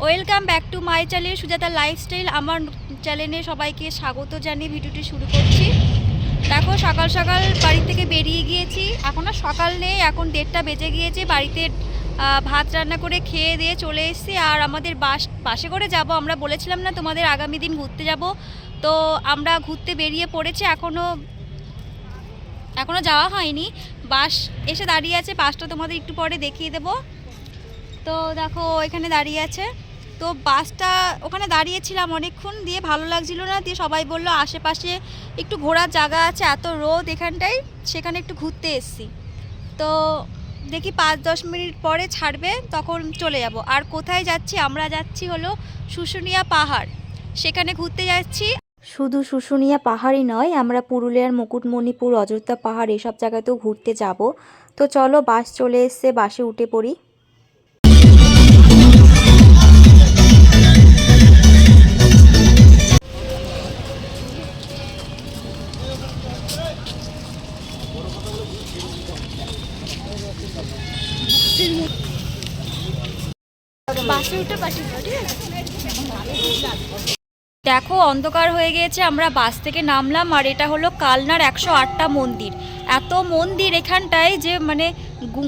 Welcome back to my channel Sujata lifestyle. আমার চ্যানেলে সবাইকে স্বাগত জানিয়ে ভিডিওটি শুরু করছি। দেখো সকাল সকাল বাড়ি থেকে বেরিয়ে গিয়েছি। এখন আর সকাল নেই, এখন 1:30টা বেজে গিয়েছে। বাড়িতে ভাত রান্না করে খেয়ে দিয়ে চলে এসেছি। আর আমাদের বাসে করে যাব। আমরা বলেছিলাম না তোমাদের আগামী দিন ঘুরতে যাব, তো আমরা ঘুরতে বেরিয়ে পড়েছি। এখনও যাওয়া হয়নি। বাস এসে দাঁড়িয়ে আছে, বাসটা তোমাদের একটু পরে দেখিয়ে দেবো। তো দেখো এখানে দাঁড়িয়ে আছে। তো বাসটা ওখানে দাঁড়িয়েছিলাম অনেকক্ষণ, দিয়ে ভালো লাগছিল না, দিয়ে সবাই বলল আশেপাশে একটু ঘোরার জায়গা আছে, এত রোদ এখানটায়, সেখানে একটু ঘুরতে এসেছি। তো দেখি 5-10 মিনিট পরে ছাড়বে, তখন চলে যাব। আর কোথায় যাচ্ছি? আমরা যাচ্ছি হলো শুশুনিয়া পাহাড়, সেখানে ঘুরতে যাচ্ছি। শুধু শুশুনিয়া পাহাড়ই নয়, আমরা পুরুলিয়ার মুকুটমণিপুর, অযোধ্যা পাহাড় এসব জায়গাতেও ঘুরতে যাব। তো চলো, বাস চলে এসছে, বাসে উঠে পড়ি। দেখো অন্ধকার হয়ে গিয়েছে, আমরা বাস থেকে নামলাম। আর এটা হলো কালনার 108টা মন্দির। এত মন্দির এখানটায় যে মানে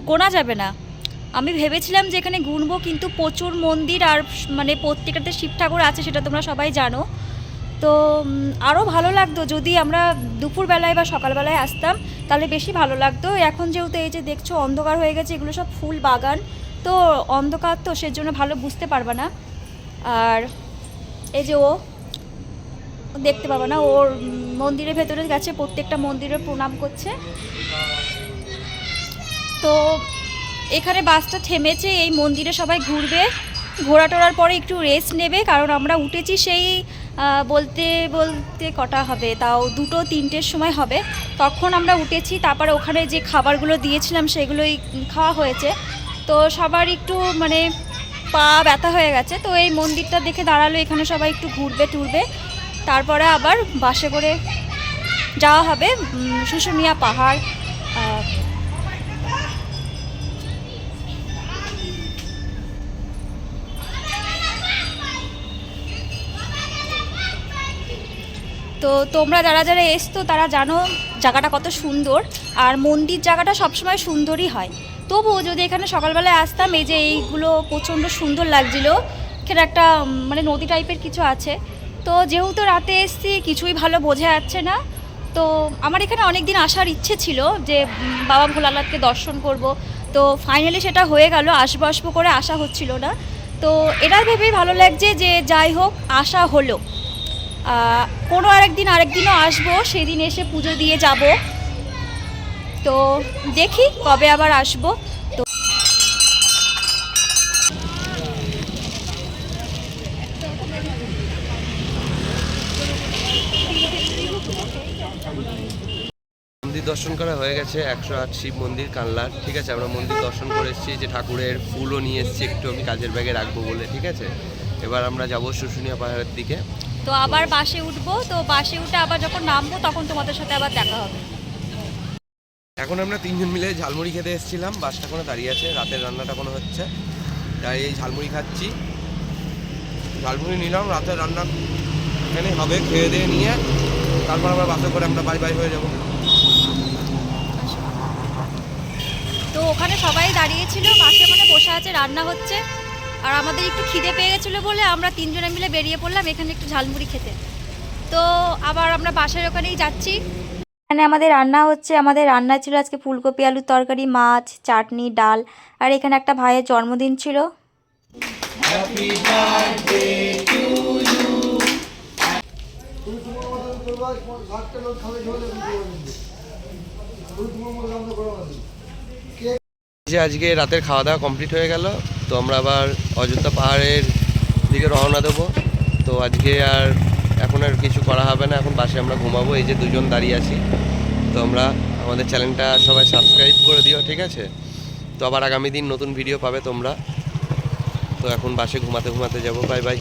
গোনা যাবে না। আমি ভেবেছিলাম যে এখানে গুনবো, কিন্তু প্রচুর মন্দির, আর মানে প্রত্যেকটাতে শিব ঠাকুর আছে, সেটা তোমরা সবাই জানো। তো আরও ভালো লাগতো যদি আমরা দুপুরবেলায় বা সকালবেলায় আসতাম, তাহলে বেশি ভালো লাগতো। এখন যেহেতু এই যে দেখছো অন্ধকার হয়ে গেছে, এগুলো সব ফুল বাগান, তো অন্ধকার, তো সেজন্য ভালো বুঝতে পারবে না। আর এই যে ও দেখতে পাবে না, ওর মন্দিরের ভেতরে গেছে, প্রত্যেকটা মন্দিরে প্রণাম করছে। তো এখানে বাসটা থেমেছে, এই মন্দিরে সবাই ঘুরবে, ঘোরা টোরার পরে একটু রেস্ট নেবে। কারণ আমরা উঠেছি সেই বলতে বলতে কটা হবে, তাও 2-3টের সময় হবে, তখন আমরা উঠেছি। তারপরে ওখানে যে খাবারগুলো দিয়েছিলাম সেগুলোই খাওয়া হয়েছে। তো সবার একটু মানে পা ব্যথা হয়ে গেছে, তো এই মন্দিরটা দেখে দাঁড়ালো, এখানে সবাই একটু ঘুরবে টুরবে, তারপরে আবার বাসে করে যাওয়া হবে শুশুনিয়া পাহাড়। তো তোমরা যারা যারা এসছো তারা জানো জায়গাটা কত সুন্দর, আর মন্দির জায়গাটা সবসময় সুন্দরই হয়। তবুও যদি এখানে সকালবেলায় আসতাম, এই যে এইগুলো প্রচণ্ড সুন্দর লাগছিলো। এখানে একটা মানে নদী টাইপের কিছু আছে। তো যেহেতু রাতে এসছি, কিছুই ভালো বোঝা যাচ্ছে না। তো আমার এখানে অনেক দিন আসার ইচ্ছে ছিল যে বাবা ভোলানাথকে দর্শন করব। তো ফাইনালি সেটা হয়ে গেল, আসবো করে আসা হচ্ছিল না। তো এটা ভেবেই ভালো লাগছে যে যাই হোক আসা হলো। কোনো আরেকদিনও আসবো, সেদিন এসে পুজো দিয়ে যাব। তো দেখি কবে আবার আসবো। তো মন্দির দর্শন করা হয়ে গেছে, 108 শিব মন্দির কানলার। ঠিক আছে, আমরা মন্দির দর্শন করে এসেছি, যে ঠাকুরের ফুলও নিয়ে এসেছি, একটু আমি কাজের ব্যাগে রাখবো বলে। ঠিক আছে, এবার আমরা যাব শুশুনিয়া পাহাড়ের দিকে। তো আবার বাসে উঠবো, তো বাসে উঠে আবার যখন নামবো তখন তোমাদের সাথে আবার দেখা হবে। এখন আমরা 3জন মিলে ঝালমুড়ি খেতে এসেছিলাম, বাসটা কোনো দাঁড়িয়ে আছে, রাতের রান্নাটা কোনো হচ্ছে, তাই এই ঝালমুড়ি খাচ্ছি। ঝালমুড়ি নিলাম, রাতের রান্না এখানে হবে, খেয়ে দিয়ে নিয়ে তারপর আবার বাসে করে আমরা বাই হয়ে যাব। তো ওখানে সবাই দাঁড়িয়েছিল, বাসে ওখানে বসে আছে, রান্না হচ্ছে। আর আমাদের একটু খিদে পেয়ে গেছিলো বলে আমরা 3জনে মিলে বেরিয়ে পড়লাম এখানে একটু ঝালমুড়ি খেতে। তো আবার আমরা বাসের ওখানেই যাচ্ছি। এখানে আমাদের রান্না হচ্ছে। আমাদের রান্না ছিল আজকে ফুলকপি আলুর তরকারি, মাছ, চাটনি, ডাল। আর এখানে একটা ভাইয়ের জন্মদিন ছিল। যে আজকে রাতের খাওয়া দাওয়া কমপ্লিট হয়ে গেল, তো আমরা আবার অযোধ্যা পাহাড়ের দিকে রওনা দেবো। তো আজকে আর এখন আর কিছু করা হবে না, এখন বাসে আমরা ঘুমাবো। এই যে 2জন দাঁড়িয়ে আছি। তো আমরা আমাদের চ্যানেলটা সবাই সাবস্ক্রাইব করে দিও, ঠিক আছে? তো আবার আগামী দিন নতুন ভিডিও পাবে তোমরা। তো এখন বাসে ঘুমাতে যাবো। Bye bye.